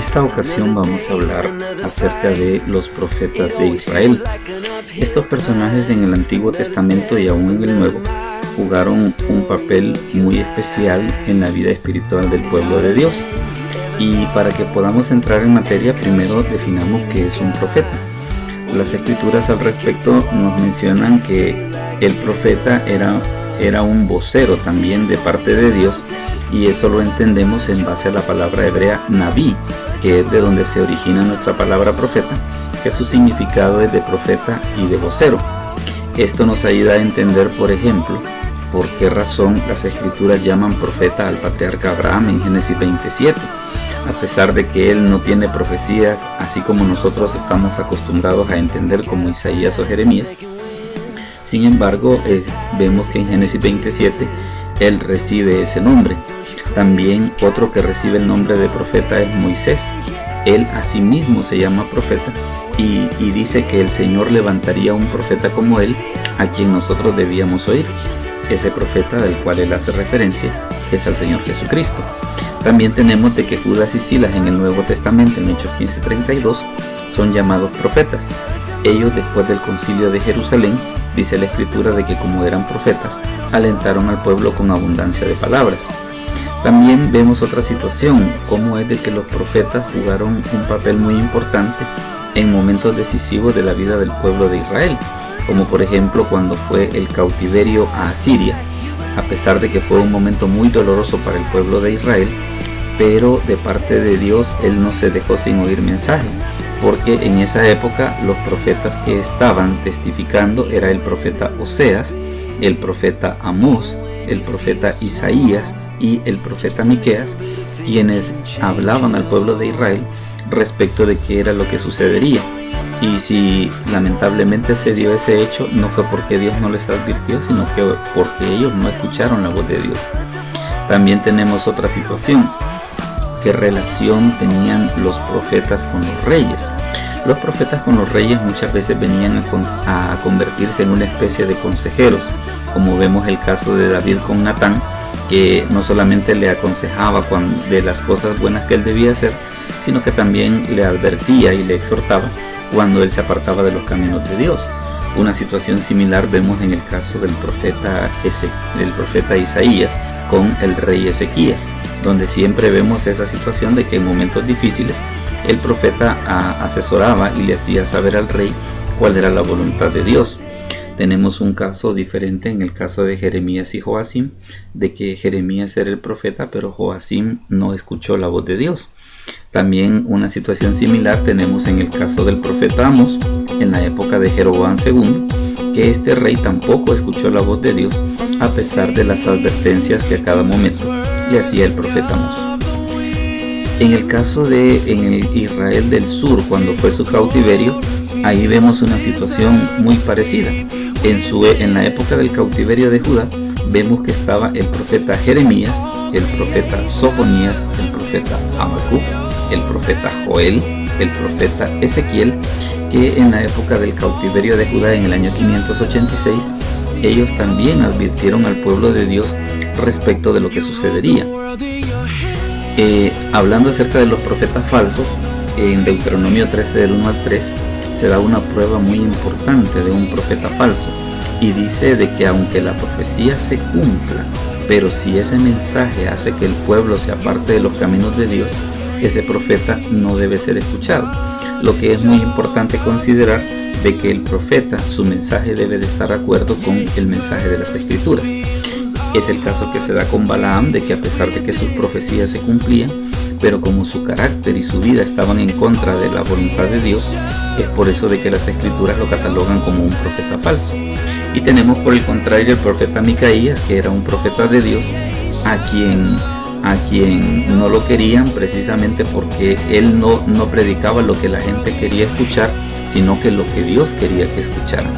esta ocasión vamos a hablar acerca de los profetas de Israel. Estos personajes en el Antiguo Testamento y aún en el Nuevo jugaron un papel muy especial en la vida espiritual del pueblo de Dios. Y para que podamos entrar en materia, primero definamos qué es un profeta. Las escrituras al respecto nos mencionan que el profeta era un vocero también de parte de Dios, y eso lo entendemos en base a la palabra hebrea Naví, que es de donde se origina nuestra palabra profeta, que su significado es de profeta y de vocero. Esto nos ayuda a entender, por ejemplo, por qué razón las escrituras llaman profeta al patriarca Abraham en Génesis 27. A pesar de que él no tiene profecías, así como nosotros estamos acostumbrados a entender como Isaías o Jeremías. Sin embargo, vemos que en Génesis 27 él recibe ese nombre. También otro que recibe el nombre de profeta es Moisés. Él asimismo se llama profeta y dice que el Señor levantaría un profeta como él, a quien nosotros debíamos oír. Ese profeta del cual él hace referencia es al Señor Jesucristo. También tenemos de que Judas y Silas en el Nuevo Testamento, en Hechos 15:32, son llamados profetas. Ellos, después del concilio de Jerusalén, dice la escritura de que como eran profetas, alentaron al pueblo con abundancia de palabras. También vemos otra situación, como es de que los profetas jugaron un papel muy importante en momentos decisivos de la vida del pueblo de Israel, como por ejemplo cuando fue el cautiverio a Asiria. A pesar de que fue un momento muy doloroso para el pueblo de Israel, pero de parte de Dios él no se dejó sin oír mensaje, porque en esa época los profetas que estaban testificando era el profeta Oseas, el profeta Amós, el profeta Isaías y el profeta Miqueas, quienes hablaban al pueblo de Israel respecto de qué era lo que sucedería. Y si lamentablemente se dio ese hecho, no fue porque Dios no les advirtió, sino que porque ellos no escucharon la voz de Dios. También tenemos otra situación. ¿Qué relación tenían los profetas con los reyes? Los profetas con los reyes muchas veces venían a convertirse en una especie de consejeros, como vemos el caso de David con Natán, que no solamente le aconsejaba de las cosas buenas que él debía hacer, sino que también le advertía y le exhortaba cuando él se apartaba de los caminos de Dios. Una situación similar vemos en el caso del profeta Isaías con el rey Ezequías, donde siempre vemos esa situación de que en momentos difíciles el profeta asesoraba y le hacía saber al rey cuál era la voluntad de Dios. Tenemos un caso diferente en el caso de Jeremías y Joacim, de que Jeremías era el profeta, pero Joacim no escuchó la voz de Dios. También una situación similar tenemos en el caso del profeta Amós, en la época de Jeroboam II, que este rey tampoco escuchó la voz de Dios, a pesar de las advertencias que a cada momento le hacía el profeta Amós. En el caso de el Israel del Sur, cuando fue su cautiverio, ahí vemos una situación muy parecida. En la época del cautiverio de Judá, vemos que estaba el profeta Jeremías, el profeta Sofonías, el profeta Habacuc, el profeta Joel, el profeta Ezequiel, que en la época del cautiverio de Judá, en el año 586, ellos también advirtieron al pueblo de Dios respecto de lo que sucedería. Hablando acerca de los profetas falsos, en Deuteronomio 13 del 1 al 3 se da una prueba muy importante de un profeta falso, y dice de que aunque la profecía se cumpla, pero si ese mensaje hace que el pueblo se aparte de los caminos de Dios, ese profeta no debe ser escuchado. Lo que es muy importante considerar de que el profeta, su mensaje debe de estar de acuerdo con el mensaje de las escrituras. Es el caso que se da con Balaam, de que a pesar de que sus profecías se cumplían, pero como su carácter y su vida estaban en contra de la voluntad de Dios, es por eso de que las escrituras lo catalogan como un profeta falso. Y tenemos por el contrario el profeta Micaías, que era un profeta de Dios, a quien no lo querían precisamente porque él no predicaba lo que la gente quería escuchar, sino que lo que Dios quería que escucharan.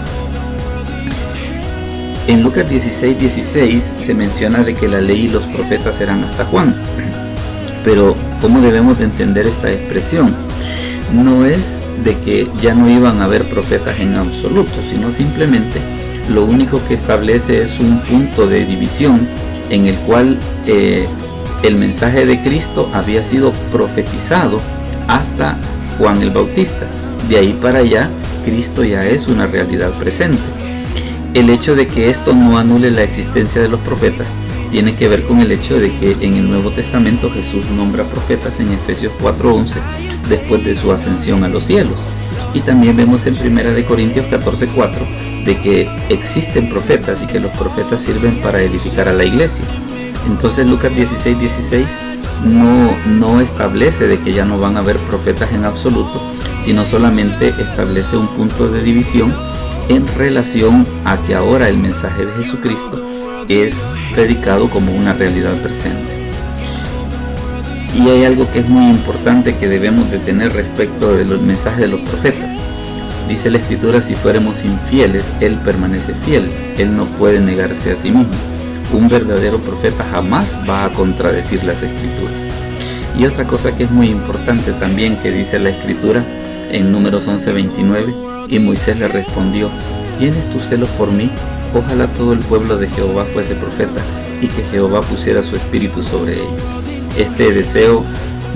En Lucas 16:16 se menciona de que la ley y los profetas eran hasta Juan. Pero ¿cómo debemos de entender esta expresión? No es de que ya no iban a haber profetas en absoluto, sino simplemente lo único que establece es un punto de división en el cual el mensaje de Cristo había sido profetizado hasta Juan el Bautista. De ahí para allá, Cristo ya es una realidad presente. El hecho de que esto no anule la existencia de los profetas tiene que ver con el hecho de que en el Nuevo Testamento Jesús nombra profetas en Efesios 4:11 después de su ascensión a los cielos. Y también vemos en 1 Corintios 14:4 de que existen profetas y que los profetas sirven para edificar a la iglesia. Entonces Lucas 16:16 no establece de que ya no van a haber profetas en absoluto, sino solamente establece un punto de división en relación a que ahora el mensaje de Jesucristo es predicado como una realidad presente. Y hay algo que es muy importante que debemos de tener respecto del mensaje de los profetas. Dice la Escritura: si fuéramos infieles, Él permanece fiel, Él no puede negarse a sí mismo. Un verdadero profeta jamás va a contradecir las Escrituras. Y otra cosa que es muy importante también que dice la Escritura en Números 11:29: y Moisés le respondió: ¿tienes tu celo por mí? Ojalá todo el pueblo de Jehová fuese profeta, y que Jehová pusiera su espíritu sobre ellos. Este deseo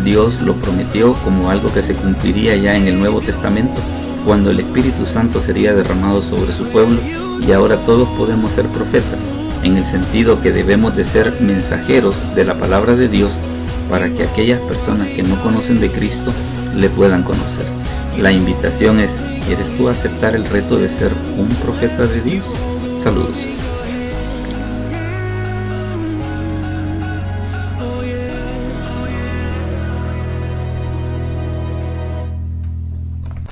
Dios lo prometió como algo que se cumpliría ya en el Nuevo Testamento, cuando el Espíritu Santo sería derramado sobre su pueblo, y ahora todos podemos ser profetas, en el sentido que debemos de ser mensajeros de la palabra de Dios para que aquellas personas que no conocen de Cristo le puedan conocer. La invitación es: ¿quieres tú aceptar el reto de ser un profeta de Dios? Saludos.